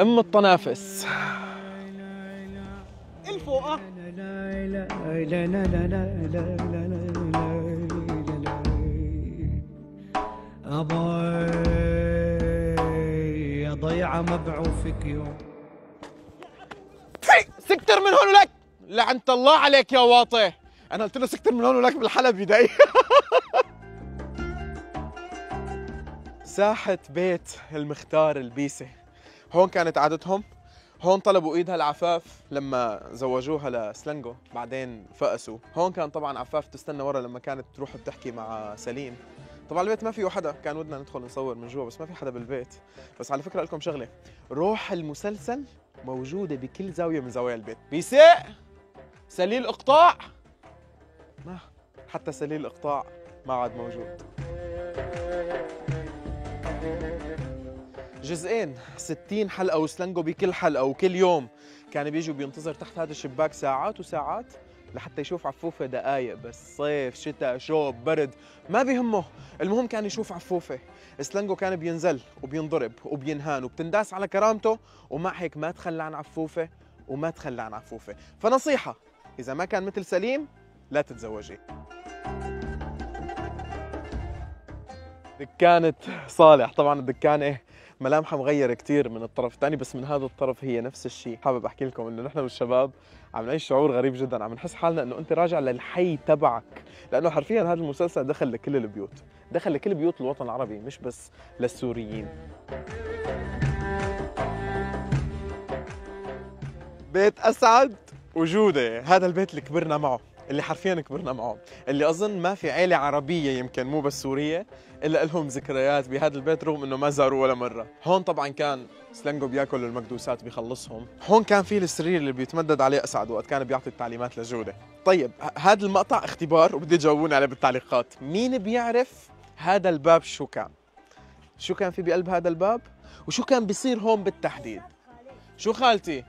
ام الطنافس الفوقه. ابوي ضيعه مبعوثك يوم. سكتر من هون ولك، لعنة الله عليك يا واطي. انا قلت له سكتر من هون ولك بالحلبي دقيق. ساحة بيت المختار البيسي، هون كانت عادتهم، هون طلبوا ايدها العفاف لما زوجوها لسلنجو، بعدين فقسوا. هون كان طبعا عفاف تستنى ورا لما كانت تروح بتحكي مع سليم. طبعا البيت ما فيه حدا، كان ودنا ندخل نصور من جوا بس ما في حدا بالبيت. بس على فكرة لكم شغلة، روح المسلسل موجودة بكل زاوية من زوايا البيت. بيسي سليل اقطاع، ما حتى سليل الاقطاع ما عاد موجود. جزئين 60 حلقة وسلنجو بكل حلقة، وكل يوم كان بيجوا بينتظر تحت هذا الشباك ساعات وساعات لحتى يشوف عفوفة. دقايق بس، صيف شتاء شوب برد ما بيهمه، المهم كان يشوف عفوفة. سلنجو كان بينزل وبينضرب وبينهان وبتنداس على كرامته، ومع هيك ما تخلى عن عفوفة وما تخلى عن عفوفة. فنصيحة، إذا ما كان مثل سليم لا تتزوجي. دكانة صالح، طبعا الدكانة ملامحها مغيرة كثير من الطرف الثاني، بس من هذا الطرف هي نفس الشيء. حابب احكي لكم انه نحن والشباب عم نعيش شعور غريب جدا، عم نحس حالنا انه انت راجع للحي تبعك، لانه حرفيا هذا المسلسل دخل لكل البيوت، دخل لكل بيوت الوطن العربي مش بس للسوريين. بيت اسعد وجوده، هذا البيت اللي كبرنا معه، اللي حرفيا كبرنا معه، اللي اظن ما في عيله عربيه يمكن مو بس سوريه الا لهم ذكريات بهذا البيت رغم انه ما زاروه ولا مره. هون طبعا كان سلنجو بياكل المكدوسات بيخلصهم، هون كان في السرير اللي بيتمدد عليه اسعد وقت كان بيعطي التعليمات لجوده. طيب هذا المقطع اختبار وبدي تجاوبوني عليه بالتعليقات، مين بيعرف هذا الباب شو كان؟ شو كان في بقلب هذا الباب؟ وشو كان بيصير هون بالتحديد؟ شو خالتي؟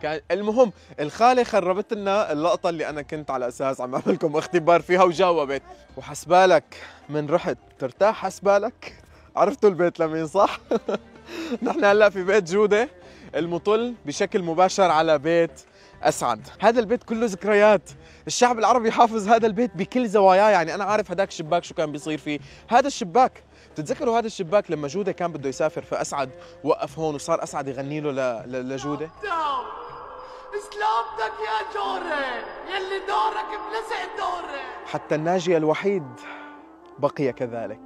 كان المهم الخالة خربت لنا اللقطة اللي أنا كنت على أساس عم أعمل لكم اختبار فيها وجاوبت. وحسبالك من رحت ترتاح، حسبالك عرفتوا البيت لمين صح؟ نحن هلا في بيت جودة المطل بشكل مباشر على بيت أسعد. هذا البيت كله ذكريات، الشعب العربي حافظ هذا البيت بكل زواياه. يعني أنا عارف هداك الشباك شو كان بيصير فيه، هذا الشباك بتتذكروا هذا الشباك لما جودة كان بده يسافر فأسعد وقف هون وصار أسعد يغني له لجودة. سلامتك يا جورة يلي دورك بلسع دورة. حتى الناجي الوحيد بقي كذلك.